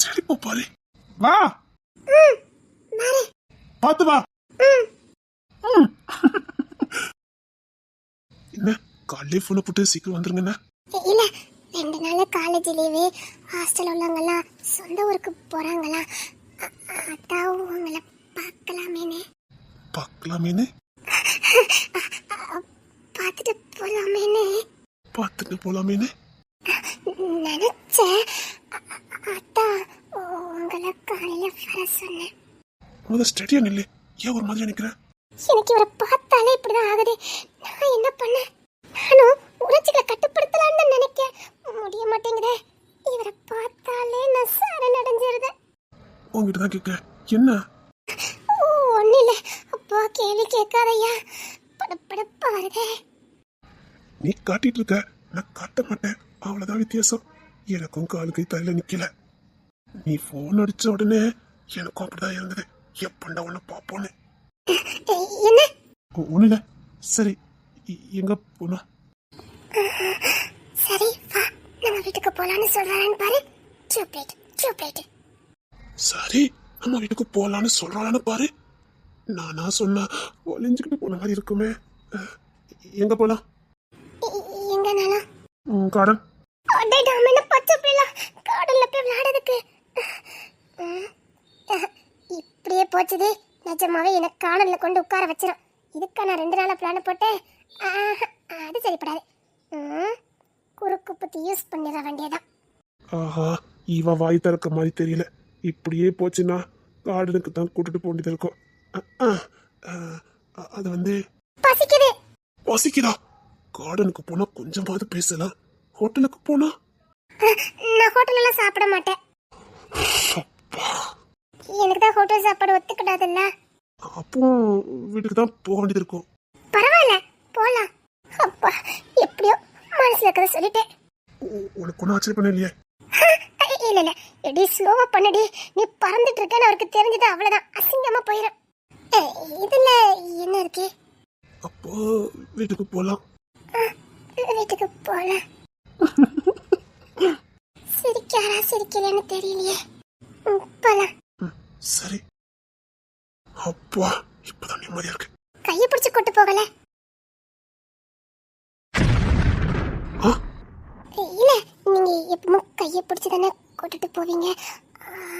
சரி பாரு வா பாத்து வா. என்ன காலையிலே போன போட்டு சீக்கிரம் வந்துருங்கண்ணா. இல்ல 2 நாள் காலேஜ் லீவு, ஹாஸ்டல் உள்ளவங்கலாம் சொந்த ஊருக்கு போறாங்களா, அதான் உங்களை பார்க்கலாமேனே. பார்க்கலாமேனு பார்த்துட்டு போலாமேனே. பார்த்துட்டு போலாமேனு நினைச்சேன், அதான் உங்களை காலையில வர சொன்னேன். முத ஸ்டடியா நில்லு, ஏன் ஒரு மாதிரி நினைக்கிறேன்? எனக்கு இவரை பார்த்தாலே இப்படிதான் ஆகுது. நான் என்ன பண்ணேன்? நானும் உணர்ச்சிகளை கட்டுப்படுத்தலான்னு நினைக்க முடிய மாட்டேங்குதே. இவரை பார்த்தாலே நான் சரணடைஞ்சிருந்தேன். உங்ககிட்ட தான் கேட்க என்ன? ஒன்னும் இல்ல அப்பா, கேள்வி கேட்காதையா, படப்படப்பா வருதே. நீ காட்டிட்டு இருக்க, நான் காட்ட மாட்டேன், அவ்வளவுதான் வித்தியாசம். எனக்கும் காலு கை தலையில நிக்கல. நீ போன் அடிச்ச உடனே எனக்கும் அப்படிதான் இருந்தது, எப்பண்டா உன்னை பாப்போன்னு. என்ன? ஒண்ணு இல்ல. சரி எங்க போனா? சரி வா, நம்ம வீட்டுக்கு போலான்னு சொல்றான்னு பாரு. சூப்ரேட். சரி நம்ம வீட்டுக்கு போலான்னு சொல்றான்னு பாரு. நானா சொன்னா ஒளிஞ்சுக்கிட்டு போன மாதிரி இருக்குமே. எங்க போலாம்? எங்கனாலும் கார்டன். அடே டாமன பச்சை பிள்ளை, கார்டன்ல போய் விளையாடுறதுக்கு இப்படியே போச்சுது. நிஜமாவே எனக்கு கார்டன்ல கொண்டு உட்கார வச்சிரும். இதுக்கா நான் 2 நாளா பிளான் போட்டேன். அது சரிப்படாது. குறுக்கு புத்தி யூஸ் பண்ணிட வேண்டியதான். ஆஹா, இவ வாய் திறக்க மாதிரி தெரியல. இப்படியே போச்சுன்னா கார்டனுக்கு தான் கூட்டிட்டு போக வேண்டியது இருக்கும். அது வந்து பசிக்குது. பசிக்குதா? கார்டனுக்கு போனா கொஞ்சமாவது பேசலாம், ஹோட்டலுக்கு போனா? நான் ஹோட்டல்ல சாப்பிட மாட்டேன். எனக்கு தான் ஹோட்டல் சாப்பாடு ஒத்துக்கிடாதுல்ல. அப்போ வீட்டுக்கு தான் போக வேண்டியது இருக்கும். பரவாயில்ல, போலாம். அப்பா, எப்படியோ மனசுல இருக்கிறத சொல்லிட்டேன். உனக்கு ஒன்றும் ஆச்சரியம் பண்ணலையே? இல்ல எடி ஸ்லோவா பண்ணடி. நீ பறந்துட்டு இருக்கேன்னு அவருக்கு தெரிஞ்சது அவ்வளவுதான், அசிங்கமா போயிடும். இதுல என்ன இருக்கு? அப்போ வீட்டுக்கு போலாம். வீட்டுக்கு போலாம். சிரிக்காரா சிரிக்கலன்னு தெரியலையே. போலாம். சரி. அப்பா இப்பதான் நிம்மதியா இருக்கு. கையை பிடிச்சு கூட்டு போகல? இல்ல, நீங்க எப்பவும் கையை பிடிச்சு தானே கூட்டிட்டு போவீங்க,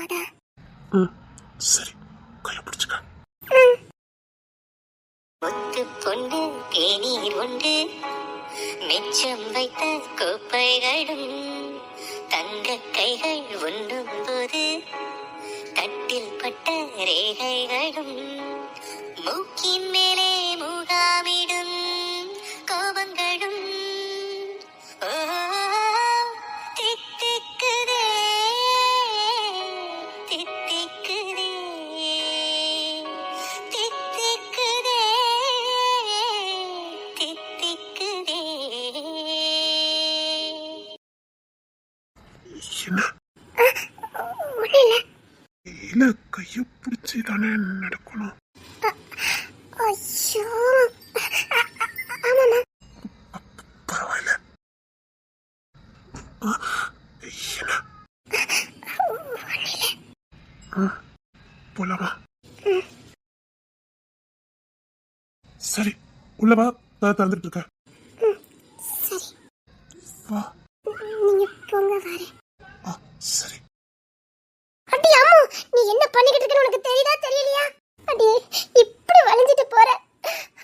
அதான். சரி, கையை பிடிச்சுக்க. முத்து பொண்ணு தேநீர் உண்டு, மிச்சம் வைத்த கோப்பைகளும் தங்க கைகள் உண்ணும் போது தட்டில் பட்ட ரேகைகளும் மூக்கின் மேலே முகாமிடும் கோபங்களும் தித்திக்குதே தித்திக்குதே தித்திக்குதே தித்திக்குதே. என்ன? இல்ல, கைய பிடிச்சி தானே நடக்கணும். ஐயோ, ஆமாமா. பரவாயில்ல. என்ன? போலாமா? சரி, உள்ளவா, திறந்துட்டு இருக்க. சரி வா. நீங்க போங்க, வரேன். சரி. அடி அம்மா, நீ என்ன பண்ணிக்கிட்டு இருக்கன்னு உனக்கு தெரியுதா தெரியலையா? அடி இப்படி வளைஞ்சிட்டு போற.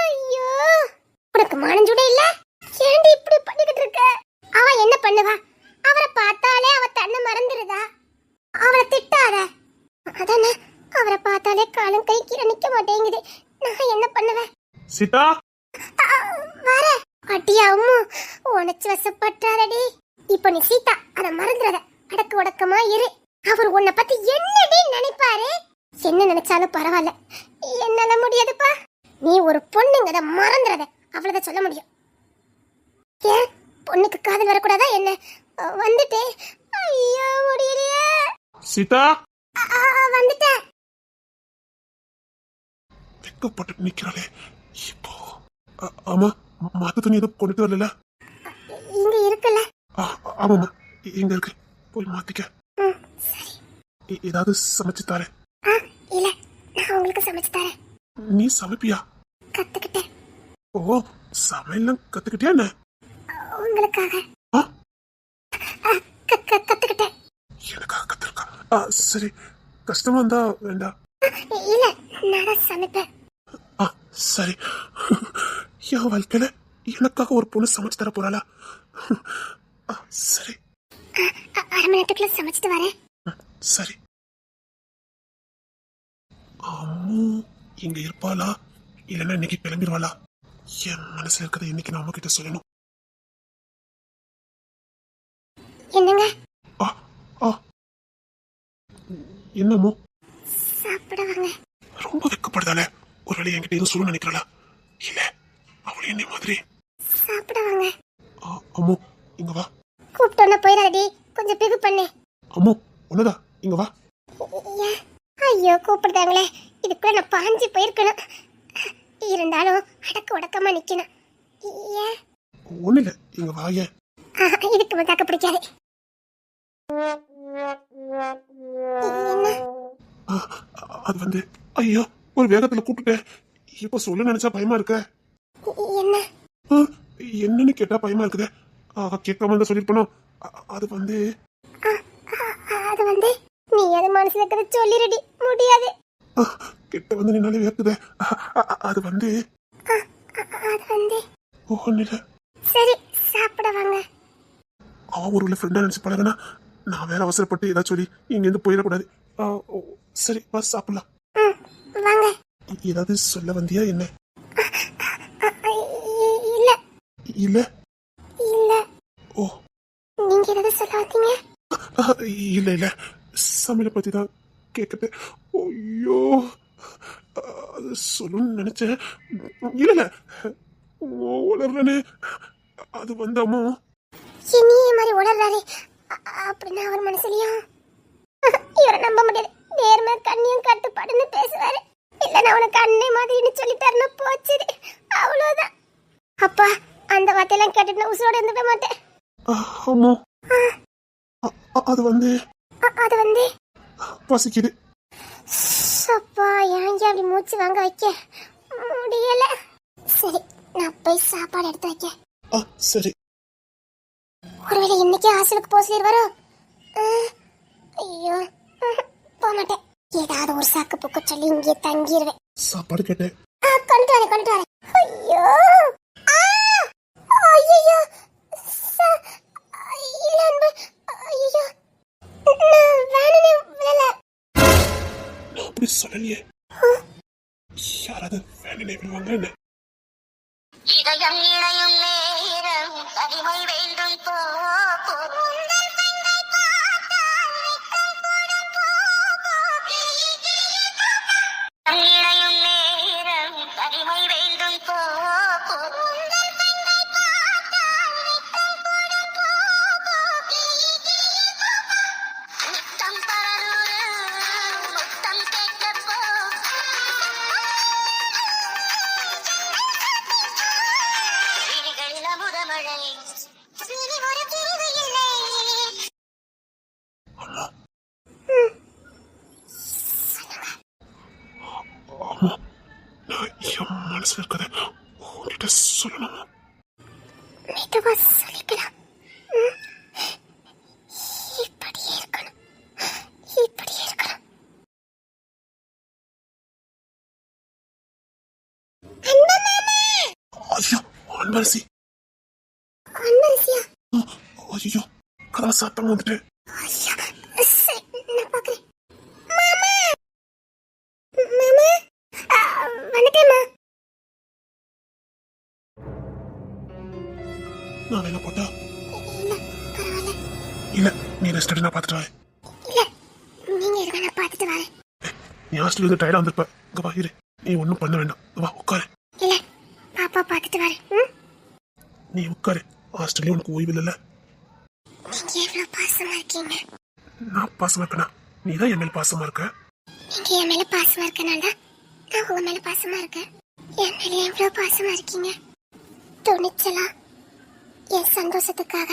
ஐயோ, உனக்கு மானஞ்சூட இல்ல? ஏன்டி இப்படி பண்ணிக்கிட்டு இருக்க? அவ என்ன பண்ணுவா? அவரை பார்த்தாலே அவ தன்னை மறந்துடுதா? அவளை திட்டாத. அதானே, அவரை பார்த்தாலே காலம் கை கீழே நிக்க மாட்டேங்குது. நான் என்ன பண்ணுவேன்? சீதா வர. அடி அம்மா, உனச்சு வசப்பட்டாரடி. இப்ப நீ சீதா, அத மறந்துடாத. அடக்கு ஒடக்கமா இரு. அவர் உன்னை பத்தி என்னடி நினைப்பாரு? என்ன நினைச்சாலும் பரவாயில்ல, என்னால முடியாதுப்பா. நீ ஒரு பொண்ணுங்கத மறந்துடாத, அவ்வளவுதான் சொல்ல முடியும். ஏன் பொண்ணுக்கு காதல் வரக்கூடாதா என்ன? வந்துட்டு. ஐயோ முடியலையே. சீதா வந்துட்டேன். வெக்கப்பட்டு நிக்கிறாளே இப்போ. ஆமா, மாத்த துணி எதுவும் கொண்டுட்டு வரல? இங்க இருக்குல்ல? ஆமாமா, எங்க இருக்கு? போய் மாத்திக்க. சரி. ஏதாவது சமைச்சு தரேன். ஆ இல்ல, நான் உங்களுக்கு சமைச்சு தரேன். நீ சமைப்பியா? கத்துக்கிட்டேன். ஓ, சமையல்லாம் கத்துக்கிட்டியா என்ன? உங்களுக்காக ஆ, கத்துக்கிட்டேன். எனக்காக கத்துருக்கா? சரி, கஷ்டமா இருந்தா வேண்டாம். இல்ல, நான் தான் சமைப்பேன். சரி. என் வாழ்க்கையில எனக்காக ஒரு பொண்ணு சமைச்சு தர போறாளா? சரி. அரை மணி நேரத்துக்குள்ள சமைச்சிட்டு வரேன். சரி. அம்மு இங்க இருப்பாளா இல்லைன்னா இன்னைக்கு கிளம்பிடுவாளா? என் மனசுல இருக்கிறத இன்னைக்கு நான் அம்மா கிட்ட சொல்லணும். என்னங்க? என்னமோ சாப்பிட வாங்க. ரொம்ப வெக்கப்படுதாளே. ஒரு வேளை என்கிட்ட எதுவும் சொல்ல நினைக்கிறாளா? இல்ல, அவள் என்ன மாதிரி. சாப்பிட வாங்க. அம்மு இங்க வா. கூப்பிட்டோன்னா போயிடாடி, கொஞ்சம் பிகு பண்ணு. அம்மு உன்னதா, இங்க வா. ஐயோ, கூப்பிடுதாங்களே, இதுக்குள்ள நான் பாஞ்சு போயிருக்கணும். இருந்தாலும் அடக்க உடக்கமா நிக்கணும். ஏன்? ஒண்ணு இல்ல, இங்க வா. ஏன் இதுக்கு மத்தாக்க பிடிக்காது. என்ன? அது வந்து, ஐயோ ஒரு வேகத்துல கூப்பிட்டுட்டேன். இப்ப சொல்ல நினைச்சா பயமா இருக்க. என்ன? என்னன்னு கேட்டா பயமா இருக்குது. கேட்காம இருந்தா சொல்லிருப்பணும். அது வந்து நீ எது மனசுல இருக்கிறத சொல்லிருடி. முடியாது. கிட்ட வந்து நின்னாலே வேக்குது. அது வந்து ஒண்ணு இல்ல. சரி, சாப்பிட வாங்க. அவன் ஒரு ஃப்ரெண்டா நினைச்சு பழகுனா, நான் வேற அவசரப்பட்டு ஏதாவது சொல்லி இங்க இருந்து போயிடக்கூடாது. சரி, வா சாப்பிடலாம். வாங்க. ஏதாவது சொல்ல வந்தியா என்ன? இல்ல இல்ல இல்ல. ஓ, நீங்க ஏதாவது சொல்ல வந்தீங்க? இல்ல இல்ல, சமையலை பத்தி தான் கேட்குது. ஐயோ, அது சொல்லணும்னு நினைச்சேன். இல்ல இல்ல, உளறனே. அது வந்து அம்மா இனியே மாதிரி உளறாரு அப்படின்னா அவர் மனசுலயும் இவரை நம்ப முடியாது. நேர்மை கண்ணியும் கட்டுப்பாடுன்னு பேசுவாரு. இல்ல உனக்கு அன்னை மாதிரின்னு சொல்லிட்டாருன்னா போச்சு, அவ்வளவுதான். அப்பா, அந்த வார்த்தையெல்லாம் கேட்டுட்டு நான் உசுரோட இருந்துட மாட்டேன். அம்மா அது வந்து பசிக்குது. அப்பா, ஏன் அப்படி மூச்சு வாங்க வைக்க முடியல. சரி, நான் போய் சாப்பாடு எடுத்து வைக்க. சரி. ஒருவேளை இன்னைக்கே ஹாஸ்டலுக்கு போக சொல்லிடுவாரோ? ஐயோ, போக மாட்டேன். ஏதாவது ஒரு சாக்கு புக்க சொல்லி இங்கே தங்கிடுவேன். சாப்பாடு கேட்டேன். கொண்டு வரேன். ஐயோ, ஐயோ, இல்ல அன்பு, ஐயோ, நான் வேணும்னே விழல. நான் அப்படி சொல்லலையே. யாராவது வேணும்னே விடுவாங்க என்ன? இதயம் இணையும் நேரம் தனிமை வேண்டும் இணையும் நேரம் தனிமை வேண்டும் முத்தம் பரலூரு முத்தம் கேட்கப்போ அமுதமழை இனி ஒரு பிரிவு இல்லை. அம்மா, அம்மா, நான் என் மனசுல இருக்கத உன்கிட்ட சொல்லணும். மெதுவா சொல்லிக்கலாம். இப்படியே இருக்கணும். ஐயோ, அன்பரசி. ஐயோ, கதவை சாத்தம் வந்துட்டு. நான் பாக்குறேன். மாமா, வந்துட்டேம்மா. நான் வேலை போட்டா? இல்ல, பரவாயில்ல. இல்ல, நீ ரெஸ்ட் எடுத்து நான் பார்த்துட்டு வரேன். இல்ல, நீங்க இருக்க, நான் பார்த்துட்டு வரேன். நீ ஹாஸ்டல் இருந்து டயர்டா வந்திருப்ப. இங்க வா, இரு. நீ ஒன்னும் பண்ண வேண்டாம். வா, உட்காரு. இல்ல, பாப்பா பார்த்துட்டு வரேன். நீ உட்காரு. ஹாஸ்டல்ல உனக்கு ஓய்வு இல்லைல்ல? நீங்க எவ்வளவு பாசமா இருக்கீங்க. நான் பாசமா இருப்பேனா? நீ தான் என் மேல பாசமா இருக்க. நீங்க என் மேல பாசமா இருக்கனால தான் நான் உங்க மேல பாசமா இருக்கேன். என் மேல எவ்வளவு பாசமா இருக்கீங்க. துணிச்சலா என் சந்தோஷத்துக்காக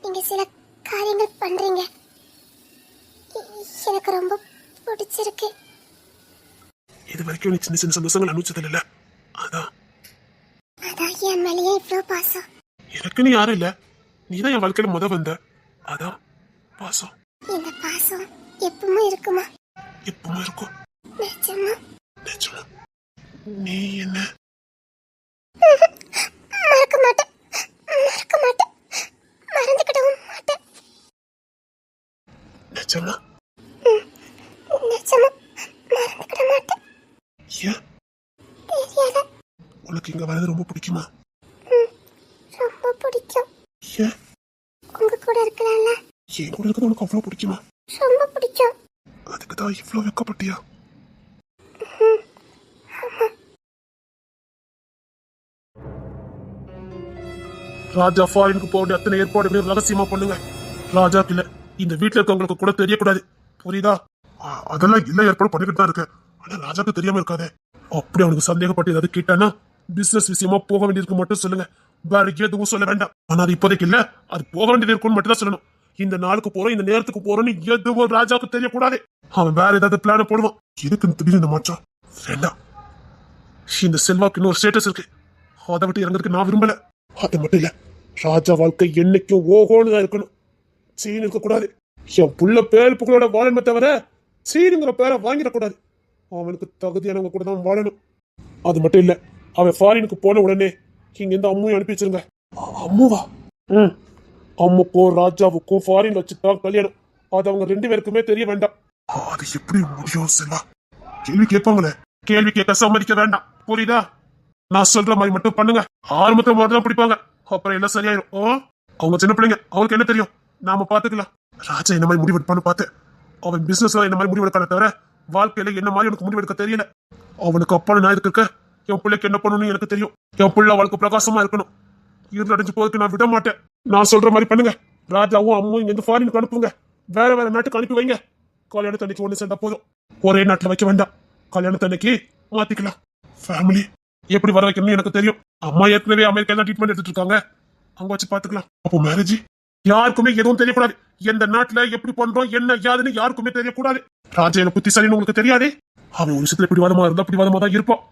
நீங்க சில காரியங்கள் பண்றீங்க. எனக்கு ரொம்ப பிடிச்சிருக்கு. இது வரைக்கும் நீ சின்ன சின்ன சந்தோஷங்கள் அனுபவிச்சது இல்ல, அதான் அதான் என் மேலேயே இவ்வளோ பாசம். எனக்கு நீ யாரும் இல்ல, நீதான் என் வாழ்க்கையில வந்த, அதான் பாசம். இந்த பாசம் எப்பவுமே இருக்குமா? எப்பவும் இருக்கும். நிஜமா? நிஜமா. நீ என்ன மறக்க மாட்டேன், மறக்க மாட்டேன், மறந்துக்கிடவும் மாட்டேன். நிஜமா? நிஜமா மறந்துக்கிட மாட்டேன். ஏன்? தெரியல. உனக்கு இங்க வரது ரொம்ப பிடிக்குமா? ரொம்ப பிடிக்கும். ஏன்? உங்க கூட இருக்கலாம்ல. என் கூட இருக்கிறது உனக்கு அவ்வளவு பிடிக்குமா? ரொம்ப பிடிக்கும். அதுக்கு தான் இவ்வளவு வெக்கப்பட்டியா? ராஜா ஃபாரினுக்கு போக வேண்டிய அத்தனை ஏற்பாடுகளையும் ரகசியமா பண்ணுங்க. ராஜாக்கு இல்ல, இந்த வீட்டுல இருக்கவங்களுக்கு கூட தெரியக்கூடாது, புரியுதா? அதெல்லாம் இல்ல, ஏற்பாடு பண்ணிக்கிட்டு தான் இருக்கு. ஆனா ராஜாக்கு தெரியாம இருக்காது. அப்படி அவனுக்கு சந்தேகப்பட்டு ஏதாவது கேட்டானா பிசினஸ் விஷயமா போக வேண்டியிருக்கு மட்டும் சொல்லுங்க, வேற எதுவும் சொல்ல வேண்டாம். ஆனா அது இப்போதைக்கு இல்ல, அது போக வேண்டியது இருக்குன்னு மட்டும் தான் சொல்லணும். இந்த நாளுக்கு போறோம், இந்த நேரத்துக்கு போறோம்னு எதுவும் ராஜாவுக்கு தெரியக்கூடாது. அவன் வேற ஏதாவது பிளான போடுவான். இதுக்கு திடீர்னு இந்த மாற்றம் வேண்டாம். இந்த செல்வாக்கு இன்னொரு ஸ்டேட்டஸ் இருக்கு, அதை விட்டு இறங்குறதுக்கு நான் விரும்பல. அது மட்டும் இல்ல, ராஜா வாழ்க்கை என்னைக்கும் ஓஹோன்னு தான் இருக்கணும், சீன் இருக்கக்கூடாது. என் புள்ள பேர் புகழோட வாழணுமே தவிர சீனுங்கிற பேரை வாங்கிடக்கூடாது. அவனுக்கு தகுதியானவங்க கூட தான் வாழணும். அது மட்டும் இல்ல, அவன் ஃபாரினுக்கு போன உடனே இங்க இருந்து அம்முவையும் அனுப்பி வச்சிருங்க. அம்முவா? அம்முக்கும் ராஜாவுக்கும் ஃபாரின் வச்சுதான் கல்யாணம். அது அவங்க 2 பேருக்குமே தெரிய வேண்டாம். அது எப்படி முடியும் செல்வா? கேள்வி கேட்பாங்களே, கேள்வி கேட்க சம்மதிக்க வேண்டாம், புரியுதா? நான் சொல்ற மாதிரி மட்டும் பண்ணுங்க. ஆரம்பத்துல மாதிரி தான் பிடிப்பாங்க, அப்புறம் எல்லாம் சரியாயிரும். அவங்க சின்ன பிள்ளைங்க, அவங்களுக்கு என்ன தெரியும்? நாம பாத்துக்கலாம். ராஜா என்ன மாதிரி முடிவெடுப்பான்னு பார்த்து, அவன் பிசினஸ்ல என்ன மாதிரி முடிவெடுக்கான தவிர வாழ்க்கையில என்ன மாதிரி எனக்கு முடிவெடுக்க தெரியல. அவனுக்கு அப்பான நான் இருக்க, என் பிள்ளைக்கு என்ன பண்ணணும்னு எனக்கு தெரியும். என் பிள்ளை வாழ்க்கை பிரகாசமா இருக்கணும். இருள் அடைஞ்சு போறதுக்கு நான் விட மாட்டேன். நான் சொல்ற மாதிரி பண்ணுங்க. ராஜாவும் அம்மும் இங்க இருந்து ஃபாரினுக்கு அனுப்புங்க, வேற வேற நாட்டுக்கு அனுப்பி வைங்க. கல்யாணத்தன்னைக்கு ஒண்ணு சேர்ந்தா போதும், ஒரே நாட்டுல வைக்க வேண்டாம். கல்யாணத்தன்னைக்கு மாத்திக்கலாம். ஃபேமிலி எப்படி வர வைக்கணும்னு எனக்கு தெரியும். அம்மா ஏற்கனவே அமெரிக்கா ட்ரீட்மெண்ட் எடுத்துட்டு இருக்காங்க, அங்க வச்சு பாத்துக்கலாம். அப்போ மேரேஜ் யாருக்குமே எதுவும் தெரியக்கூடாது. எந்த நாட்டுல எப்படி பண்றோம் என்ன யாருன்னு யாருக்குமே தெரியக்கூடாது. ராஜா என்ன புத்திசாலின்னு உங்களுக்கு தெரியாதே. அவன் ஒரு விஷயத்துல பிடிவாதமா இருந்தா பிடிவாதமா தான் இருப்பான்.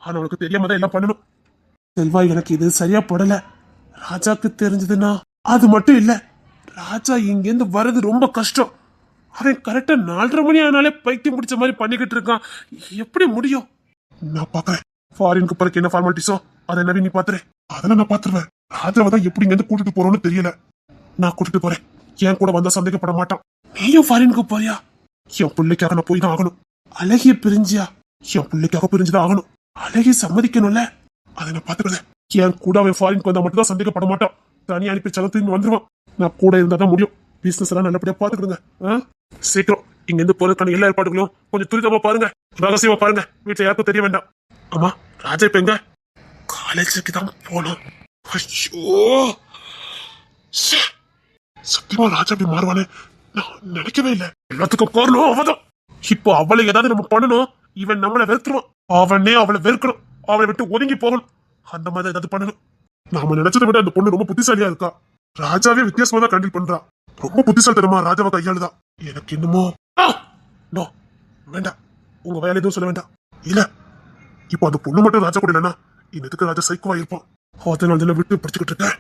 ஆனா அவனுக்கு தெரியாம தான் எல்லாம் பண்ணணும். செல்வா, எனக்கு இது சரியா படல. ராஜாக்கு தெரிஞ்சதுன்னா அது மட்டும் இல்ல, ராஜா இங்கிருந்து வர்றது ரொம்ப கஷ்டம். அவன் கரெக்டா 4:30 மணி ஆனாலே பைத்தியம் பிடிச்ச மாதிரி பண்ணிக்கிட்டு இருக்கான். எப்படி முடியும்? நான் பாக்குறேன். ஃபாரினுக்கு பிறகு என்ன ஃபார்மாலிட்டிஸோ அதை நவீன் நீ பாத்துறேன். அதெல்லாம் நான் பாத்துருவேன். ராஜாவை தான் எப்படி இங்க கூட்டிட்டு போறோம்னு தெரியல. நான் கூட்டிட்டு போறேன், என் கூட வந்தா சந்தேகப்பட மாட்டான். நீயும் ஃபாரினுக்கு போறியா? என் பிள்ளைக்காக நான் போய் தான் ஆகணும். அழகிய பிரிஞ்சியா? என் பிள்ளைக்காக பிரிஞ்சுதான் ஆகணும். அழகிய சம்மதிக்கணும்ல, அதை நான் பாத்துக்கிறேன். என் கூட அவன் ஃபாரினுக்கு வந்தா மட்டும் தான் சந்தேகப்பட மாட்டான். தனியா அனுப்பி திரும்பி வந்துருவான். நான் கூட இருந்தா தான் முடியும். பிசினஸ் எல்லாம் நல்லபடியா பாத்துக்கிடுங்க. சீக்கிரம் இங்க இருந்து போறதுக்கான எல்லா ஏற்பாடுகளும் கொஞ்சம் துரிதமா பாருங்க, ரகசியமா பாருங்க. வீட்டுல யாருக்கும் தெரிய வேண்டாம். ஆமா, ராஜா இப்ப எங்க? காலேஜுக்கு தான் போனோம். ஐயோ, சத்தியமா ராஜா அப்படி மாறுவானே நான் நினைக்கவே இல்லை. எல்லாத்துக்கும் காரணம் அவதான். இப்போ அவளை ஏதாவது நம்ம பண்ணணும், இவன் நம்மளை வெறுத்துருவான். அவனே அவளை வெறுக்கணும், அவளை விட்டு ஒதுங்கி போகணும். அந்த மாதிரி ஏதாவது பண்ணணும். நாம நினைச்சதை விட அந்த பொண்ணு ரொம்ப புத்திசாலியா இருக்கா. ராஜாவே வித்தியாசமா தான் கண்டில் பண்றா. ரொம்ப புத்திசாலித்தனமா ராஜாவை கையாளுதான். எனக்கு என்னமோ நோ வேண்டாம், உங்க வேலை எதுவும் சொல்ல வேண்டாம். இல்ல, இப்போ அந்த பொண்ணு மட்டும் ராஜா கூட இல்லைன்னா இன்னத்துக்கு ராஜா சைக்கோவா இருப்பான். அதனால விட்டு படிச்சுக்கிட்டு இருக்கேன்.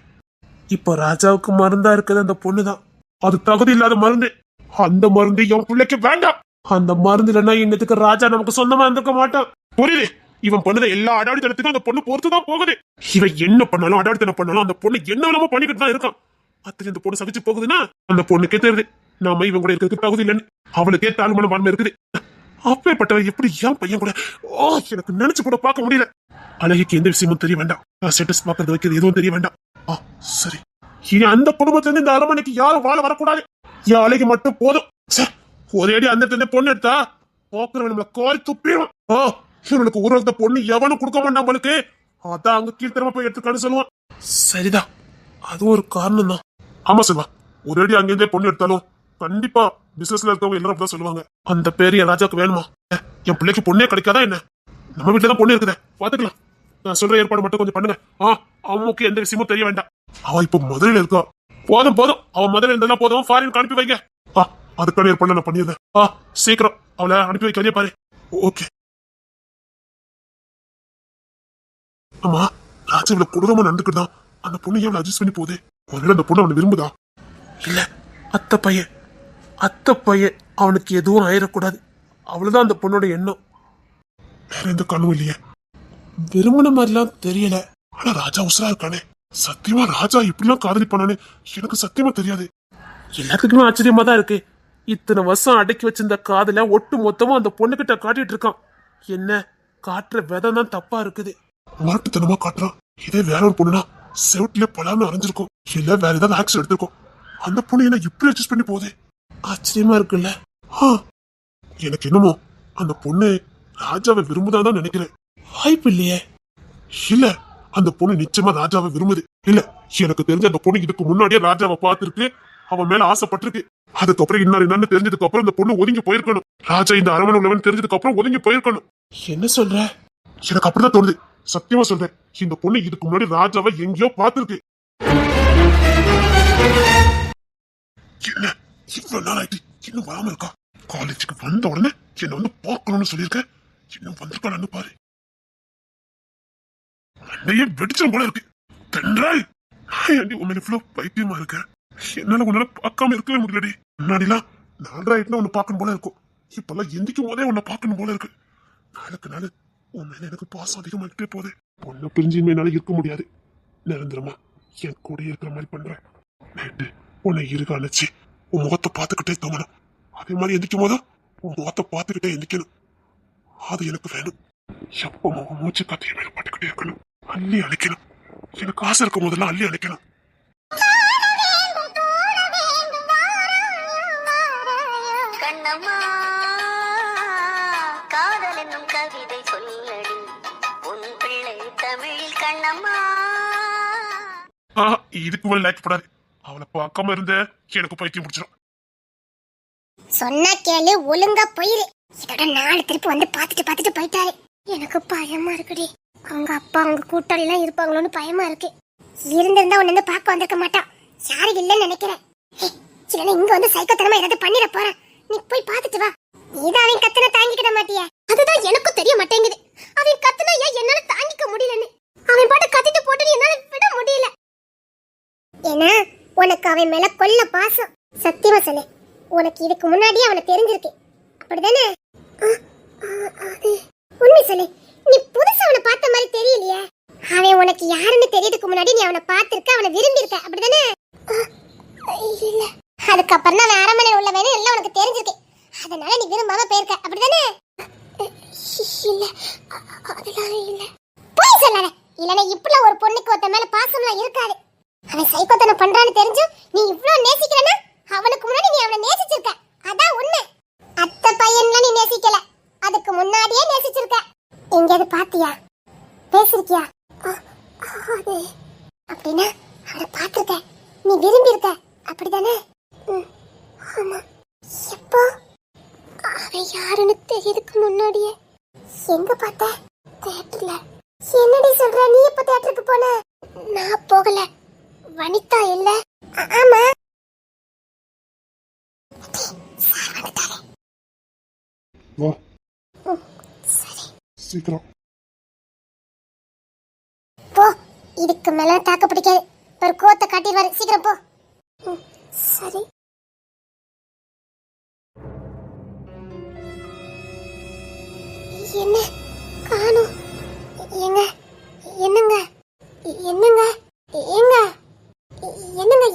இப்ப ராஜாவுக்கு மருந்தா இருக்கிறது அந்த பொண்ணுதான். அது தகுதி இல்லாத மருந்து. அந்த மருந்து என் பிள்ளைக்கு வேண்டாம். அந்த மருந்து இல்லைன்னா இன்னத்துக்கு ராஜா நமக்கு சொந்தமா இருந்திருக்க மாட்டான். புரியுது? இவன் பண்ணத எல்லா அடாடித்தனத்துக்கும் அந்த பொண்ணு பொறுத்துதான் போகுது. இவன் என்ன பண்ணாலும் அடாடித்தனம் பண்ணாலும் அந்த பொண்ணு என்ன வேணாமோ பண்ணிக்கிட்டு தான் இருக்கான். அத்தனை இந்த பொண்ணு சகிச்சு போகுதுன்னா அந்த பொண்ணுக்கே தெரியுது நாம இவன் கூட இருக்கிறதுக்கு தகுதி இல்லைன்னு. அவளுக்கே தாழ்மான வான்மை இருக்குது. அப்பேற்பட்டவன் எப்படி என் பையன் கூட எனக்கு நினைச்சு கூட பார்க்க முடியல. அழகிக்கு எந்த விஷயமும் தெரிய வேண்டாம். ஸ்டேட்டஸ் பாக்குறது வைக்கிறது எதுவும் தெரிய வேண்டாம். சரி, இனி அந்த குடும்பத்துல இருந்து இந்த அரண்மனைக்கு யாரும் வாழ வரக்கூடாது. என் அழகி மட்டும் போதும். ஒரே அடி அந்த இடத்துல பொண்ணு எடுத்தா போக்குறவன் நம்மள கோரி துப்பிடுவான். இவனுக்கு உருவத்த பொண்ணு எவனும் கொடுக்க மாட்டான். நம்மளுக்கு அதான் அங்க கீழ்த்தரமா போய் எடுத்துக்கான்னு சொல்லுவான். சரிதான், அது ஒரு காரணம் தான். ஆமா செல்வா, ஒரே அடி அங்கிருந்தே பொண்ணு எடுத்தாலும் கண்டிப்பா பிசினஸ்ல இருக்கவங்க எல்லாரும் அப்படிதான் சொல்லுவாங்க. அந்த பேரு என் ராஜாவுக்கு வேணுமா? என் பிள்ளைக்கு பொண்ணே கிடைக்காதா என்ன? நம்ம வீட்டுலதான் பொண்ணு இருக்குதே, பாத்துக்கலாம். நான் சொல்ற ஏற்பாடு மட்டும் கொஞ்சம் பண்ணுங்க. அவனுக்கு எந்த விஷயமும் தெரிய வேண்டாம். அவ இப்ப மதுரையில இருக்கா. போதும் போதும், அவன் மதுரையில இருந்தா போதும். ஃபாரின் அனுப்பி வைங்க. அதுக்கான ஏற்பாடு நான் பண்ணிடுறேன். சீக்கிரம் அவளை அனுப்பி வைக்காதே பாரு. ஓகே. ஆமா, ராஜா இவ்வளவு கொடூரமா நடந்துக்கிட்டான். அந்த பொண்ணு எவ்வளவு அட்ஜஸ்ட் பண்ணி போகுது. ஒருவேளை அந்த பொண்ணு அவனை விரும்புதா? இல்ல, அத்தை பையன் அவனுக்கு எதுவும் ஆயிடக்கூடாது. அவ்வளவுதான் அந்த பொண்ணோட எண்ணம். வேற எந்த கண்ணும் இல்லையே. விரும்பின மாதிரிலாம் தெரியல. ஆனா ராஜா உசுரா இருக்கானே. சத்தியமா ராஜா இப்படிலாம் காதலிப்பானே எனக்கு சத்தியமா தெரியாது. எல்லாத்துக்குமே ஆச்சரியமா தான் இருக்கு. இத்தனை வருஷம் அடக்கி வச்சிருந்த காதல ஒட்டு மொத்தமா அந்த பொண்ணுகிட்ட காட்டிட்டு இருக்கான். என்ன காட்டுற விதை தான் தப்பா இருக்குது. மாட்டுத்தனமா காட்டுறான். இதே வேற ஒரு பொண்ணுனா செவட்டிலே பலான்னு அரைஞ்சிருக்கும். இல்ல வேற ஏதாவது ஆக்சன் எடுத்திருக்கும். அந்த பொண்ணு என்ன இப்படி அட்ஜஸ்ட் பண்ணி போகுது. ஆச்சரியமா இருக்குல்ல. எனக்கு என்னமோ அந்த பொண்ணு ராஜாவை விரும்புதான் நினைக்கிறேன். வாய்ப்பு இல்லையே. இல்ல, அந்த பொண்ணு நிச்சயமா ராஜாவை விரும்புது. இல்ல, எனக்கு தெரிஞ்ச அந்த பொண்ணு இதுக்கு முன்னாடியே ராஜாவை பார்த்திருக்கு. அவன் மேல ஆசைப்பட்டிருக்கு. அதுக்கப்புறம் என்னன்னு தெரிஞ்சதுக்கு அப்புறம் அந்த பொண்ணு ஒதுங்கி போயிருக்கணும். ராஜா இந்த அரண்மனை உள்ளவன் தெரிஞ்சதுக்கு அப்புறம் ஒதுங்கி போயிருக்கணும். என்ன சொல்ற? எனக்கு அப்படிதான் தோணுது. சத்தியமா சொல்றேன், இந்த பொண்ணு இதுக்கு முன்னாடி ராஜாவை எங்கேயோ பார்த்திருக்கு. என்ன இவ்வளவு நாள் ஆயிட்டு இன்னும் வராம இருக்கா? காலேஜுக்கு வந்த உடனே என்ன வந்து பார்க்கணும்னு சொல்லியிருக்கேன். இன்னும் வந்திருக்கானு பாரு. அண்டையே வெடிச்சம் போல இருக்கு. தென்றாய், உண்மையில இவ்வளவு பைத்தியமா இருக்க. என்னால உன்னால பார்க்காம இருக்கவே முடியலடி. முன்னாடிலாம் 4 உன்னை பார்க்கணும் போல இருக்கும். இப்பெல்லாம் எந்திக்கும் போதே உன்னை பார்க்கணும் போல இருக்கு. நாளுக்கு நாள் உன் மேல எனக்கு பாசம் அதிகமாகிட்டே போகுது. பொண்ணை பிரிஞ்சு என்னால இருக்க முடியாது. நிரந்தரமா என் கூட இருக்கிற மாதிரி பண்றேன். நேற்று உன்னை இருக அணைச்சு உன் முகத்தை பார்த்துக்கிட்டே தோணணும். அதே மாதிரி எந்திக்கும் போதும் உன் முகத்தை பார்த்துக்கிட்டே எந்திக்கணும். அது எனக்கு வேணும். எப்ப மூச்சு காத்திய மேல பட்டுக்கிட்டே இருக்கணும். அள்ளி அழைக்கணும். எனக்கு ஆசை இருக்கும் போதெல்லாம் அள்ளி அழைக்கணும். கண்ணம்மா காதல் என்னும் கவிதை சொல்லடி உன் பிள்ளை தமிழில் கண்ணம்மா. இதுக்கு மேல லைக் அவளை பார்க்காம இருந்த எனக்கு பைத்தியம் முடிச்சிடும். சொன்னா கேளு, ஒழுங்கா போயிரு. இதோட 4 திருப்பி வந்து பாத்துட்டு போயிட்டாரு. எனக்கு பயமா இருக்குடி. அவங்க அப்பா அவங்க கூட்டாளி எல்லாம் இருப்பாங்களோன்னு பயமா இருக்கு. இருந்திருந்தா உன்ன வந்து பார்க்க வந்திருக்க மாட்டான். யாரும் இல்லன்னு நினைக்கிறேன். இல்லன்னா இங்க வந்து சைக்கத்தனமா ஏதாவது பண்ணிட போறேன். நீ போய் பாத்துட்டு வா. நீதான் அவன் கத்துன தாங்கிக்கிட மாட்டியா? அதுதான் எனக்கும் தெரிய மாட்டேங்குது. அவன் கத்துனா ஏன் என்னால தாங்கிக்க முடியலன்னு. அவன் பாட்டு கத்திட்டு போட்டு என்னால விட முடியல. ஏன்னா உனக்கு அவன் மேல கொல்ல பாசம். சத்தியமா சொல்லு, உனக்கு இதுக்கு முன்னாடியே அவனை தெரிஞ்சிருக்கு, அப்படிதானே? அது உண்மை சொல்லு. நீ புதுசா அவனை பார்த்த மாதிரி தெரியலையே. அவன் உனக்கு யாருன்னு தெரியறதுக்கு முன்னாடி நீ அவனை பார்த்திருக்க, அவனை விரும்பி இருக்க, அப்படிதானே? இல்ல, அதுக்கப்புறம் தான் அரண்மனையில் உள்ள வேணும் எல்லாம் உனக்கு தெரிஞ்சிருக்கு. அதனால நீ விரும்பாம போயிருக்க, அப்படிதானே? இல்ல, அதெல்லாம் இல்ல. போய் சொல்லாத. இல்லனா இப்படி ஒரு பொண்ணுக்கு ஒருத்த மேல பாசம்லாம் இருக்காது. அவன் சைக்கோத்தனை பண்றான்னு தெரிஞ்சும் நீ இவ்வளவு நேசிக்கிறனா? அவனுக்கு முன்னாடி நீ அவனை நேசிச்சிருக்க, அதான் உண்மை. அத்தை பையன்ல நீ நேசிக்கல, அதுக்கு முன்னாடியே நேசிச்சிருக்க. எங்கேயாவது பாத்தியா, பேசிருக்கியா? அது அப்படின்னா அவனை பார்த்திருக்க, நீ விரும்பி இருக்க, அப்படிதானே? ஆமா. எப்போ? அவன் யாருன்னு தெரியறதுக்கு முன்னாடியே. எங்க பார்த்த? தியேட்டர்ல. என்னடி சொல்ற? நீ எப்ப தியேட்டருக்கு போன? நான் போகல. வனிதா இல்ல? ஆமா. வா, சீக்கிரம் போ. இதுக்கு மேல தாக்க பிடிக்காது. ஒரு கோத்தை காட்டிடுவாரு. சீக்கிரம் போ. சரி. என்ன காணோம்? என்னங்க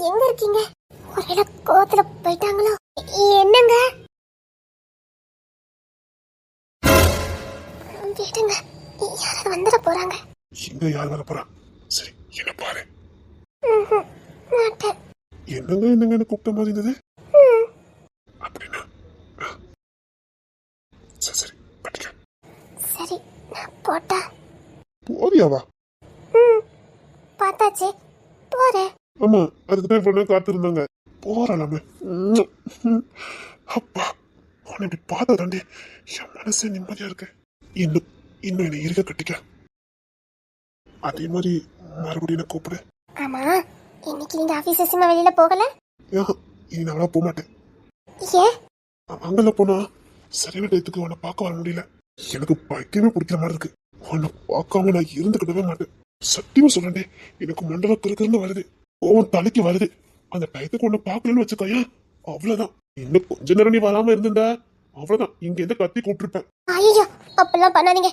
எங்க இருக்கீங்க? ஒருவேளை கோத்துல போயிட்டாங்களோ? என்னங்க விடுங்க, யாராவது வந்துட போறாங்க. இங்க யார் வர போறா? சரி, என்ன பாரு. மாட்டேன். என்னங்கன்னு கூப்பிட்ட மாதிரி இருந்தது. அப்படின்னா சரி கட்டிக்க. சரி, நான் போட்டா போறியாவா? பார்த்தாச்சு, போறேன். ஆமா, அதுக்கு தான் இவ்வளவு காத்திருந்தாங்க. போறாளாமே. அப்பா, உன்னை இப்படி பார்த்தா தாண்டி என் மனசே நிம்மதியா இருக்கு. இன்னும் என்னை இருக்க கட்டிக்க. அதே மாதிரி மறுபடியும் என்ன கூப்பிடு. ஆமா, இன்னைக்கு நீங்க ஆபீஸ் விஷயமா வெளியில போகல? இனி நான் போக மாட்டேன். ஏன்? அங்கெல்லாம் போனா சரியான டயத்துக்கு உன்னை பார்க்க வர முடியல. எனக்கு பைக்கமே பிடிக்கிற மாதிரி இருக்கு. உன்னை பார்க்காம நான் இருந்துக்கிடவே மாட்டேன். சத்தியமா சொல்றேன், எனக்கு மண்டல கிருக்குன்னு வருது, கோவம் தலைக்கு வருது. அந்த டயத்துக்கு உன்னை பார்க்கலன்னு வச்சுக்கோயேன், அவ்வளவுதான். இன்னும் கொஞ்ச நேரம் நீ வராம இருந்திருந்தா அவ்வளவுதான், இங்க இருந்து கத்தி கூப்பிட்டுருப்பேன். ஐயோ, அப்பெல்லாம் பண்ணாதீங்க.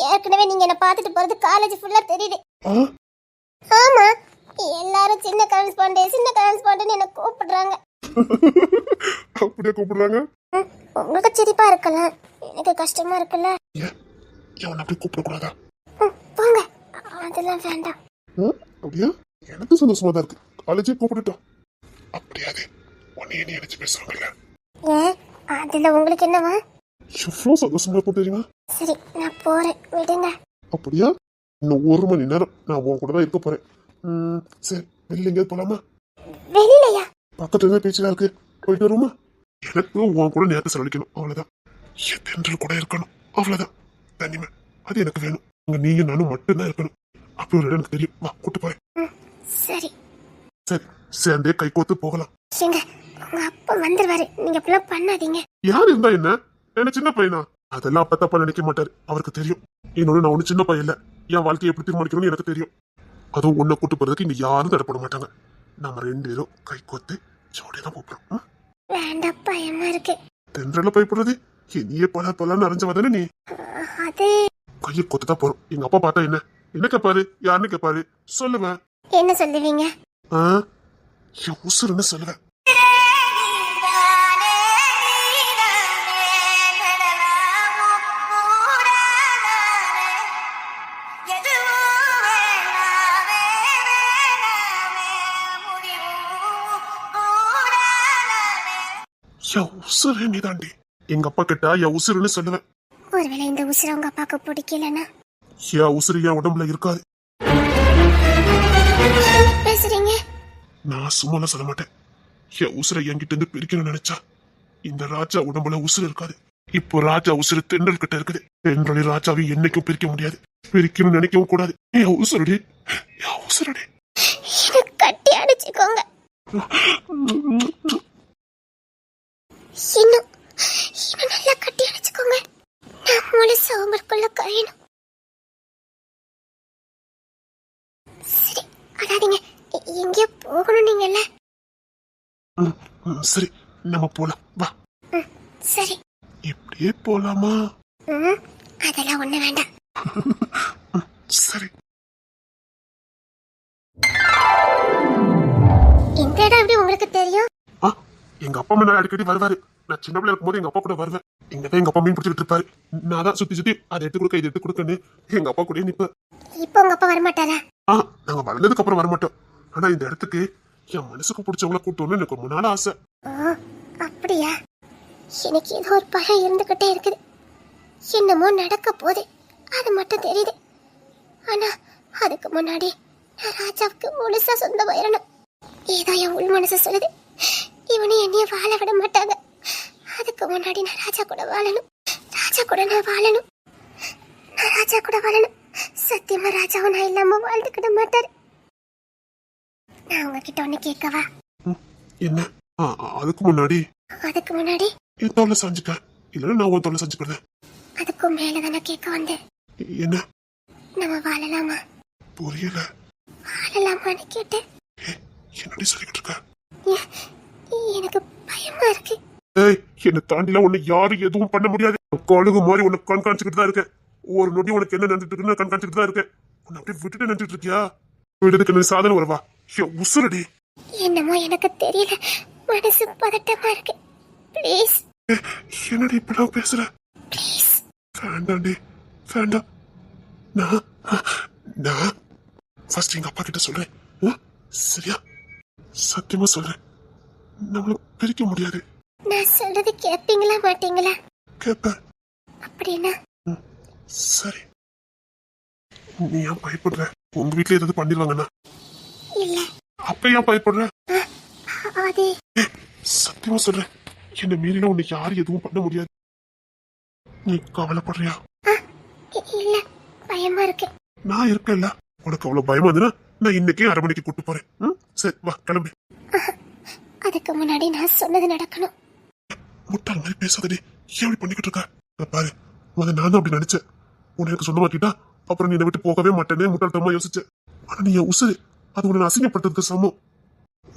ஏற்கனவே நீங்க என்ன பார்த்துட்டு போறது காலேஜ் ஃபுல்லா தெரியுது. ஆமா, எல்லாரும் சின்ன கரன்ஸ்பாண்டேன்னு என்ன கூப்பிடுறாங்க. அப்படியே கூப்பிடுறாங்க. உங்களுக்கு சிரிப்பா இருக்கலாம், எனக்கு கஷ்டமா இருக்குல்ல. ஏன் அப்படி கூப்பிடக்கூடாதா? போங்க, அதெல்லாம் வேண்டாம். அப்படியா? எனக்கு சந்தோஷமா தான் இருக்கு, காலேஜே கூப்பிட்டுட்டோம். அப்படியாது உன்னையே நீ நினைச்சு பேசுறாங்கல்ல. ஏன், அதுல உங்களுக்கு என்னவா? எவ்வளவு சந்தோஷமா இருக்கும் தெரியுமா? சரி, நான் போறேன், விடுங்க. அப்படியா? இன்னும் 1 மணி நேரம் நான் உன் கூட தான் இருக்க போறேன். சரி, வெளியில எங்கேயாவது போலாமா? வெளியிலயா? பக்கத்துல தான் பேச்சுலாம் இருக்கு, போயிட்டு வருமா? எனக்கு உன் கூட நேரத்தை செலவழிக்கணும், அவ்வளவுதான். என் தென்றல் கூட இருக்கணும், அவ்வளவுதான். தனிமை அது எனக்கு வேணும். அங்க நீயும் நானும் மட்டும்தான் இருக்கணும். அப்படி ஒரு இடம் எனக்கு தெரியும், வா கூட்டு போறேன். சரி சரி, சேர்ந்தே கை கோத்து போகலாம். ஏங்க, உங்க அப்பா வந்துருவாரு, நீங்க அப்படிலாம் பண்ணாதீங்க. யார் இருந்தா என்ன? என்ன சின்ன பையனா? அதெல்லாம் அப்ப தப்பா நினைக்க மாட்டாரு, அவருக்கு தெரியும். என்னோட நான் ஒண்ணு சின்ன பையன் இல்ல, என் வாழ்க்கையை எப்படி தீர்மானிக்கணும்னு எனக்கு தெரியும். அதுவும் உன்னை கூட்டு போறதுக்கு இங்க யாரும் தடைப்பட மாட்டாங்க. நம்ம 2 பேரும் கை கோத்து ஜோடியா தான் போறோம். வேண்டாம், பயமா இருக்கு. தென்றல பயப்படுறது நீயே பலான்னு அறிஞ்சவதானே நீ? அது கையை கொத்து தான் போறோம். எங்க அப்பா பார்த்தா என்ன கேப்பாரு, யாருன்னு கேப்பாரு, சொல்லுவேன். என்ன சொல்லுவீங்க? என் உசுருன்னு சொல்லுவேன். என் உசுரு நீ தாண்டி. எங்க அப்பா கிட்ட என் உசுருன்னு சொல்லுவேன். ஒருவேளை இந்த உசுர உங்க அப்பாக்கு பிடிக்கலன்னா? என் உசுரு என் உடம்புல இருக்காது. பேசுறீங்க? நான் சும்மா சொல்ல மாட்டேன். என் உசுரை என்கிட்ட இருந்து பிரிக்கணும்னு நினைச்சா இந்த ராஜா உடம்புல உசுறு இருக்காது. இப்போ ராஜா உசுறு தென்றல் கிட்ட இருக்குது. தென்றலி ராஜாவை என்னைக்கும் பிரிக்க முடியாது, பிரிக்கணும்னு நினைக்கவும் கூடாது. என் உசுரடி, என் உசுரடி. கட்டி அடிச்சுக்கோங்க. இன்னும் நல்லா கட்டி அடிச்சுக்கோங்க. நான் முழுசா உங்களுக்குள்ள கரையணும். சரி, அடாதீங்க. எங்கேயோ போகணும் நீங்கல்ல? சரி, நம்ம போலாம், வா. சரி, இப்படியே போலாமா? அதெல்லாம் ஒண்ணு வேண்டாம். சரி. இந்த இடம் எப்படி உங்களுக்கு தெரியும்? எங்க அப்பா முன்னாடி அடிக்கடி வருவாரு. நான் சின்ன பிள்ளை இருக்கும்போது எங்க அப்பா கூட வருவேன். இங்கதான் எங்க அப்பா மீன் பிடிச்சிட்டு இருப்பாரு. நான் தான் சுத்தி அதை எடுத்து கொடுக்க, இதை எடுத்து கொடுக்கன்னு எங்க அப்பா கூட நிப்பேன். இப்போ உங்க அப்பா வரமாட்டாரா? நாங்க வளர்ந்ததுக்கு அப்புறம் வரமாட்டோம். ஆனா இந்த இடத்துக்கு என் மனசுக்கு பிடிச்சவங்கள கூட்டணும்னு எனக்கு ரொம்ப நாள் ஆசை. அப்படியா? எனக்கு ஏதோ ஒரு பயம் இருந்துகிட்டே இருக்குது. என்னமோ நடக்க போகுது, அது மட்டும் தெரியுது. ஆனா அதுக்கு முன்னாடி நான் ராஜாவுக்கு முழுசா சொந்தமாயிரணும். ஏதோ என் உள் மனசு சொல்லுது, இவனையும் என்னையும் வாழ விட மாட்டாங்க. அதுக்கு முன்னாடி நான் ராஜா கூட வாழணும். ராஜா கூட நான் வாழணும். நான் ராஜா கூட வாழணும். சத்தியமா ராஜாவும் நான் இல்லாம வாழ்ந்துக்கிட மாட்டாரு. நான் உங்ககிட்ட ஒண்ணு கேட்கவா? என்ன? அதுக்கு முன்னாடி என் தோல்ல செஞ்சுக்க, இல்லைன்னா நான் உன் தோல்ல செஞ்சுக்கிறேன். அதுக்கு மேலதான கேட்க வந்தேன். என்ன? நம்ம வாழலாமா? புரியல. வாழலாமான்னு கேட்டேன். என்னடி சொல்லிக்கிட்டு இருக்க? எனக்கு பயமா இருக்கு. என்னை தாண்டிலாம் உன்னை யாரும் எதுவும் பண்ண முடியாது. கழுகு மாதிரி உன்னை கண்காணிச்சுக்கிட்டு தான் இருக்கேன். ஒரு நொடி உனக்கு என்ன நடந்துட்டு இருக்குன்னு கண்காணிச்சுட்டு தான் இருக்கேன். உன்னை அப்படியே விட்டுட்டு நினைச்சிட்டு இருக்கியா? விடுறதுக்கு என்ன சாதனை வரவா? உசுரடி. என்னமோ எனக்கு தெரியல, மனசு பதட்டமா இருக்கு. ப்ளீஸ். என்னடி இப்படிலாம் பேசுற? ப்ளீஸ். வேண்டாண்டி, வேண்டாம். நான் ஃபர்ஸ்ட் எங்க அப்பா கிட்ட சொல்றேன். சரியா? சத்தியமா சொல்றேன், நம்மள பிரிக்க முடியாது. நான் சொல்றது கேப்பீங்களா மாட்டீங்களா? கேப்பேன். அப்படின்னா சரி. நீ ஏன் பயப்படுற? உங்க வீட்டுல ஏதாவது பண்ணிடுவாங்கண்ணா? இல்ல. அப்ப ஏன் பயப்படுற? அது சத்தியமா சொல்றேன், என்ன மீறினா உன்னை யாரும் எதுவும் பண்ண முடியாது. நீ கவலைப்படுறியா? இல்ல, பயமா இருக்கு. நான் இருக்கேன்ல, உனக்கு அவ்வளவு பயமா இருந்துன்னா நான் இன்னைக்கே 1/2 மணிக்கு கூட்டு போறேன். சரி, வா கிளம்பு. அதுக்கு முன்னாடி நான் சொன்னது நடக்கணும். முட்டாள் மாதிரி பேசாதடி. ஏன் அப்படி பண்ணிக்கிட்டு இருக்க? இங்க பாரு, முதல்ல நான் தான் அப்படி நினைச்சேன். உன்னை எனக்கு சொந்தமாக்கிட்டா அப்புறம் நீ என்னை விட்டு போகவே மாட்டேன்னு முட்டாள்தனமா யோசிச்சேன். ஆனா நீ என் உசுரு. அது உன்னை அசிங்கப்படுத்துறதுக்கு சமம்.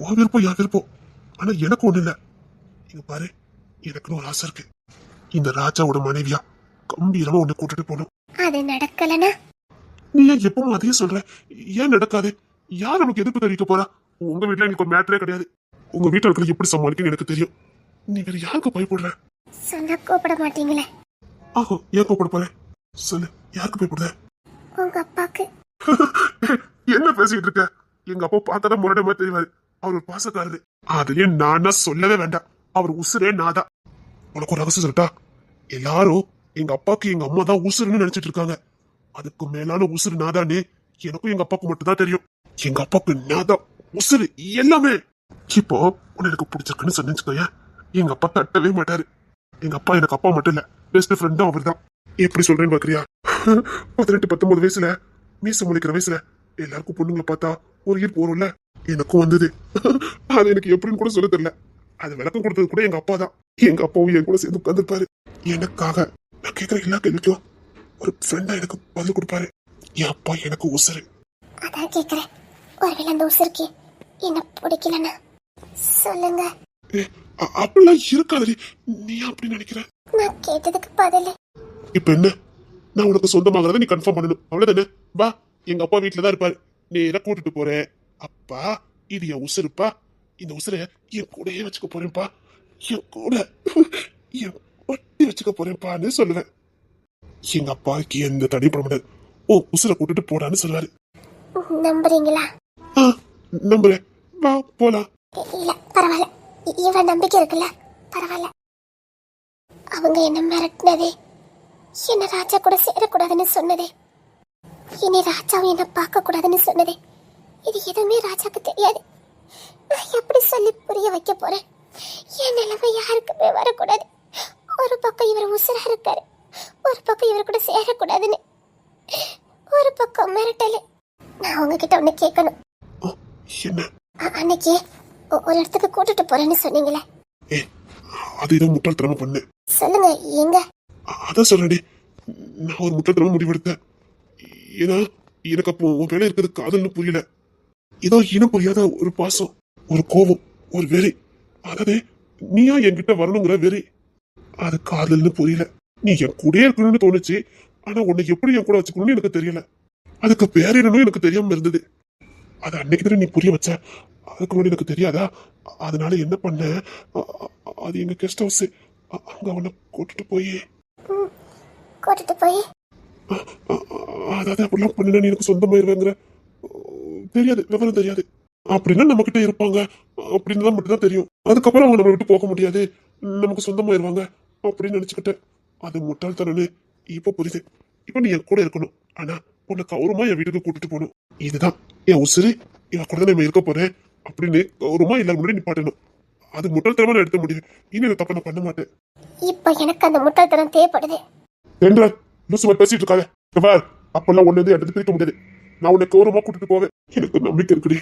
உன் விருப்பம் என் விருப்பம். ஆனா எனக்கு ஒண்ணு இல்ல. இங்க பாரு, எனக்குன்னு ஒரு ஆசை இருக்கு. இந்த ராஜாவோட மனைவியா கம்பீரமா உன்னை கூட்டிட்டு போகணும். அது நடக்கலனா நீ ஏன் எப்பவும் அதையே சொல்ற? ஏன் நடக்காது? யார் நமக்கு எதிர்ப்பு தெரிவிக்க போறா? உங்க வீட்டுல எனக்கு ஒரு மேட்டரே கிடையாது. உங்க வீட்டுல இருக்கிற எப்படி சமாளிக்கன்னு எனக்கு தெரியும். நீ வேற யாருக்கு பயப்படுற? சொன்னா கூப்பிட மாட்டீங்களே. ஆஹோ, ஏன் கூப்பிட போறேன் சொல்லு. யாருக்கு பயப்படுற? உங்க அப்பாக்கு. என்ன பேசிட்டு இருக்க? எங்க அப்பா பார்த்தாதான் முரடமா தெரிவாரு. அவர் ஒரு பாசக்காரரு. அதையே நானா சொல்லவே வேண்டாம். அவர் உசுரே நாதா. உனக்கு ஒரு ரகசியம் சொல்லட்டா? எல்லாரும் எங்க அப்பாக்கு எங்க அம்மா தான் உசுருன்னு நினைச்சிட்டு இருக்காங்க. அதுக்கு மேலான உசுறு நாதானே எனக்கும் எங்க அப்பாவுக்கு மட்டும் தான் தெரியும். எங்க அப்பாவுக்கு நாதா உசுறு எல்லாமே. இப்போ உன்னை எனக்கு பிடிச்சிருக்குன்னு சொன்னேன். எங்க அப்பா தட்டவே மாட்டாரு. எங்க அப்பா எனக்கு அப்பா மட்டும் இல்ல, பெஸ்ட் ஃப்ரெண்டும் அவர் தான். எப்படி சொல்றேன்னு பாக்குறியா? 18-19 வயசுல மீச முளைக்கிற வயசுல எல்லாருக்கும் பொண்ணுங்களை பார்த்தா ஒரு ஈர்ப்பு வரும்ல, எனக்கும் வந்தது. அது எனக்கு எப்படின்னு கூட சொல்ல தெரியல. அது விளக்கம் கொடுத்தது கூட எங்க அப்பா தான். எங்க அப்பாவும் என் கூட சேர்ந்து உட்காந்துருப்பாரு. எனக்காக நான் கேட்கிற எல்லா கேள்விக்கும் ஒரு ஃப்ரெண்டா எனக்கு பதில் கொடுப்பாரு. என் அப்பா எனக்கு உசுரு. அதான் கேக்குறேன், ஒருவேளை அந்த உசுருக்கு என்ன பிடிக்கலன்னா சொல்லுங்க. அப்படிலாம் இருக்காதடி. நீ அப்படி நினைக்கிற? நான் கேட்டதுக்கு பதில். இப்ப என்ன? நான் உனக்கு சொந்தமாகறத நீ கன்ஃபார்ம் பண்ணணும், அவ்வளவுதானே? வா, எங்க அப்பா வீட்டுல தான் இருப்பாரு. நேரா கூட்டிட்டு போறேன். அப்பா, இது என் உசுருப்பா. இந்த உசுரை என் கூடயே வச்சுக்க போறேன்ப்பா. என் கூட என் ஒட்டி வச்சுக்க போறேன்ப்பான்னு சொல்லுவேன். எங்க அப்பாவுக்கு எந்த தடையும் பண்ண முடியாது. ஓ, உசுரை கூட்டிட்டு போடான்னு சொல்லுவாரு. நம்புறீங்களா? நம்புறேன். வா போலாம். இல்ல பரவாயில்ல, இவன் நம்பிக்கை இருக்குல்ல, பரவாயில்ல. அவங்க என்ன மிரட்டினதே, என்ன ராஜா கூட சேரக்கூடாதுன்னு சொன்னதே, இனி ராஜாவும் என்ன பார்க்க கூடாதுன்னு சொன்னதே, இது எதுவுமே ராஜாக்கு தெரியாது. நான் எப்படி சொல்லி புரிய வைக்க போறேன்? என் நிலைமை யாருக்குமே வரக்கூடாது. ஒரு பக்கம் இவர் உசுரா இருக்காரு, ஒரு பக்கம் இவர் கூட சேரக்கூடாதுன்னு, ஒரு பக்கம் மிரட்டலு. நான் உங்ககிட்ட ஒண்ணு கேட்கணும். என்ன? அன்னைக்கு ஒரு இடத்துக்கு கூட்டிட்டு போறேன்னு சொன்னீங்களே, அது ஏதோ முட்டாள்தனமா பண்ணு. சொல்லுங்க எங்க? அதான் சொல்றேன், நான் ஒரு முட்டாள்தனமா முடிவெடுத்தேன். ஏன்னா எனக்கு அப்போ உன் வேலை இருக்கிறது காதல்னு புரியல. ஏதோ இனம் புரியாத ஒரு பாசம், ஒரு கோபம், ஒரு வெறி. அதாவது நீயா என்கிட்ட வரணுங்கிற வெறி. அது காதல்னு புரியல. நீ என் கூடயே இருக்கணும்னு தோணுச்சு. ஆனா உன்னை எப்படி என் கூட வச்சுக்கணும்னு எனக்கு தெரியல. அதுக்கு பேர் என்னன்னு எனக்கு தெரியாம இருந்தது. அது அன்னைக்கு தானே நீ புரிய வச்ச. அதுக்கு முன்னாடி எனக்கு தெரியாதா? அதனால என்ன பண்ண, அது எங்க கெஸ்ட் ஹவுஸ், அங்க அவனை கூட்டிட்டு போய் அதாவது அப்படிலாம் பண்ணா நீ எனக்கு சொந்தமாயிருவேங்கிற தெரியாது, விவரம் தெரியாது. அப்படின்னா நம்ம கிட்ட இருப்பாங்க அப்படின்னு தான் மட்டும் தான் தெரியும். அதுக்கப்புறம் அவங்க நம்ம விட்டு போக முடியாது, நமக்கு சொந்தமாயிருவாங்க அப்படின்னு நினைச்சுக்கிட்டேன். அது முட்டாள்தனன்னு இப்ப புரியுது. இப்ப நீ என் கூட இருக்கணும். ஆனா உன்னை கௌரவமா என் வீட்டுக்கு கூட்டிட்டு போகணும். இதுதான் என் உசுரு. இவன் கூட நம்ம இருக்க போறேன் அப்படின்னு கௌரவமா எல்லாரும் முன்னாடி நிப்பாட்டணும். அது முட்டாள்தனமா நான் எடுத்த முடியும். இனி இதை தப்ப நான் பண்ண மாட்டேன். இப்ப எனக்கு அந்த முட்டாள்தனம் தேவைப்படுது. என்றா லூசு மாதிரி பேசிட்டு இருக்காங்க. அப்பெல்லாம் ஒன்னு எடுத்து பிரிக்க முடியாது. நான் உன்னை கௌரவமா கூட்டிட்டு போவேன். எனக்கு நம்பிக்கை இருக்குடி.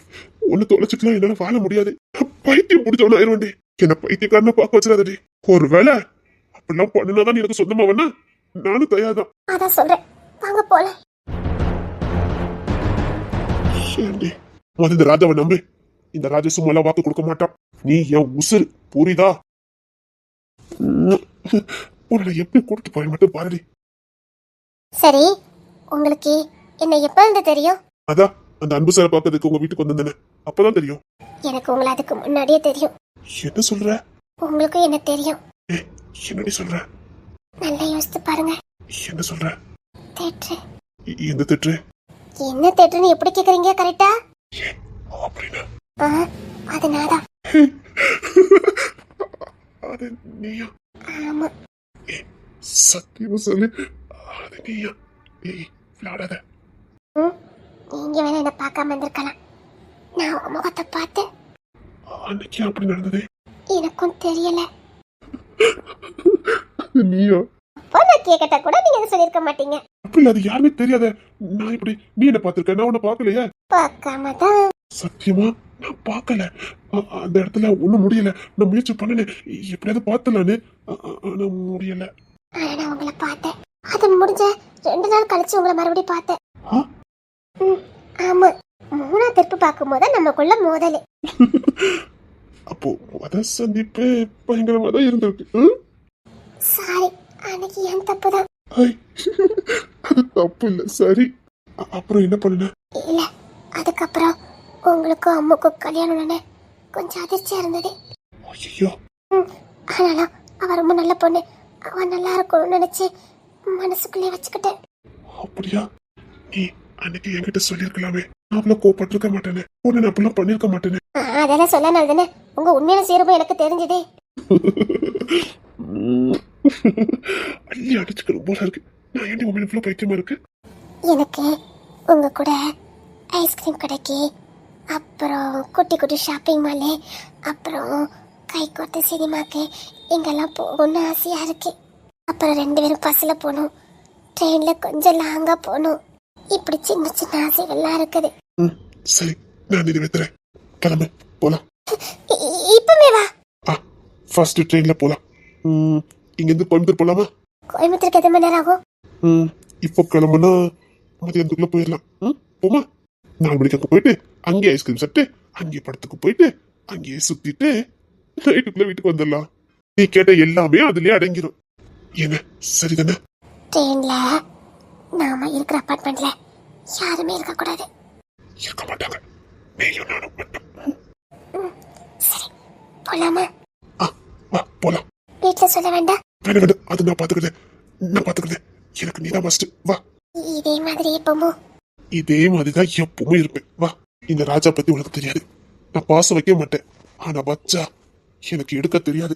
ஒன்னு தொலைச்சிட்டுலாம் என்னால வாழ முடியாது. பைத்தியம் முடிச்சவன ஆயிடுவேன்டி. என்ன பைத்தியக்காரன பார்க்க வச்சிடாதடி. ஒருவேளை அப்படிலாம் பண்ணினாதான் எனக்கு சொந்தமா வேணா நானும் தயார்தான். அதான் சொல்றேன், வாங்க போலாம். இந்த ராஜாவை நம்பு. இந்த ராஜா சும்மா வாக்கு கொடுக்க மாட்டான். நீ என் உசுறு, புரியுதா? உன்னை எப்படி கூட்டிட்டு போய் மட்டும் பாருடி. சரி, உங்களுக்கு என்ன எப்ப இருந்து தெரியும்? அதான் அந்த அன்பு சாரை பார்க்கறதுக்கு உங்க வீட்டுக்கு வந்திருந்தேனே, அப்பதான் தெரியும். எனக்கு உங்களை அதுக்கு முன்னாடியே தெரியும். என்ன சொல்ற? உங்களுக்கும் என்ன தெரியும். என்னடி சொல்ற? நல்லா யோசித்து பாருங்க. என்ன சொல்ற? தேட்ரு. எந்த தேட்ரு? என்ன தேட்டர்னு எப்படி கேக்குறீங்க? கரெக்டா? அப்படின்னா அது நான்தான். அது நீயா? ஆமா. சத்தியமா சொல்லு, அது நீயா? விளையாடாத. நீங்க வேணா என்ன பார்க்காம இருந்திருக்கலாம். நான் உன் முகத்தை பார்த்து அன்னைக்கு அப்படி நடந்தது எனக்கும் தெரியல. நீயா? நான் கேட்கட்ட கூட நீங்க எதுவும் சொல்லிருக்க மாட்டீங்க. அப்படி அது யாருமே தெரியாத. நான் இப்படி நீ என்ன பாத்திருக்க, நான் உன்னை பாக்கலையே. பார்க்காம தான். சத்தியமா நான் பார்க்கல. அந்த இடத்துல ஒண்ணும் முடியல. நான் முயற்சி பண்ணினேன், எப்படியாவது பார்த்தலான்னு. ஆனா முடியல. ஆனா நான் உங்களை பார்த்தேன். அது முடிஞ்ச 2 நாள் கழிச்சு உங்களை மறுபடியும் பார்த்தேன். ஆ? ஆமா, 3ஆவது திருப்பு பார்க்கும்போது நமக்குள்ள மோதல். அப்போ அத சந்திப்பு பயங்கரமா தான் இருந்திருக்கு. சாரி, அன்னைக்கு என் தப்பு தான். ஐ, அது தப்பு இல்ல. சரி, அப்புறம் என்ன பண்ண? இல்ல, அதுக்கப்புறம் உங்களுக்கும் அம்முக்கும் கல்யாணம்னு கொஞ்சம் அதிர்ச்சியா இருந்தது. ஐயோ, ஆனாலும் அவ ரொம்ப நல்ல பொண்ணு, அவ நல்லா இருக்கணும்னு நினைச்சு மனசுக்குள்ளே வச்சுக்கிட்டேன். அப்படியா? நீ அன்னைக்கு என்கிட்ட சொல்லிருக்கலாமே. நான் அவ்வளவு கோபப்பட்டிருக்க மாட்டேனே, உன்னை அப்படிலாம் பண்ணிருக்க மாட்டேனே. அதெல்லாம் சொல்லனால தானே உங்க உண்மையான சீரமும் எனக்கு தெரிஞ்சதே. அள்ளி அடிச்சுக்கணும் போல இருக்கு. நான் ஏன் உண்மையில இவ்வளவு பைத்தியமா இருக்கு? எனக்கு உங்க கூட ஐஸ்கிரீம் கடைக்கு, அப்புறம் குட்டி குட்டி ஷாப்பிங் மாலு, அப்புறம் கை கோர்த்த சினிமாக்கு இங்கெல்லாம் போகணும்னு ஆசையா இருக்கு. அப்புறம் 2 பேரும் பஸ்ல போகணும், ட்ரெயின்ல கொஞ்சம் லாங்கா போகணும். இப்படி சின்ன சின்ன ஆசைகள்லாம் இருக்குது. சரி, நான் நிறைவேத்துறேன். கிளம்பு, போலாம். இப்பமே வா. ஃபர்ஸ்ட் ட்ரெயின்ல போலாம். இங்க இருந்து கோயம்புத்தூர் போலாமா? கோயம்புத்தூருக்கு எத்தனை மணி நேரம் ஆகும்? இப்போ கிளம்புனா மதியானத்துக்குள்ள போயிடலாம். போமா? 4 மணிக்கு அங்க போயிட்டு அங்கேயே ஐஸ்கிரீம் சாப்பிட்டு அங்கேயே படத்துக்கு போயிட்டு அங்கேயே சுத்திட்டு நைட்டுக்குள்ள வீட்டுக்கு வந்துடலாம். நீ கேட்ட எல்லாமே அதுலயே அடங்கிரும். ஏங்க, சரிதானே? ட்ரெயின்ல நாம இருக்கிற அபார்ட்மெண்ட்ல யாருமே இருக்க கூடாது. இருக்க மாட்டாங்க, நீயும் நானும் மட்டும். சரி, போலாமா? வா, போலாம். வீட்டுல சொல்ல வேண்டாம். வேணாம் வேண்டாம், அது நான் பாத்துக்கிறேன். எனக்கு நீதான் ஃபர்ஸ்ட். வா. இதே மாதிரி எப்பமோ இதே மாதிரிதான் எப்பவுமே இருப்பேன். வா. இந்த ராஜா பத்தி உனக்கு தெரியாது. நான் பாசம் வைக்க மாட்டேன், ஆனா வச்சா எனக்கு எடுக்க தெரியாது.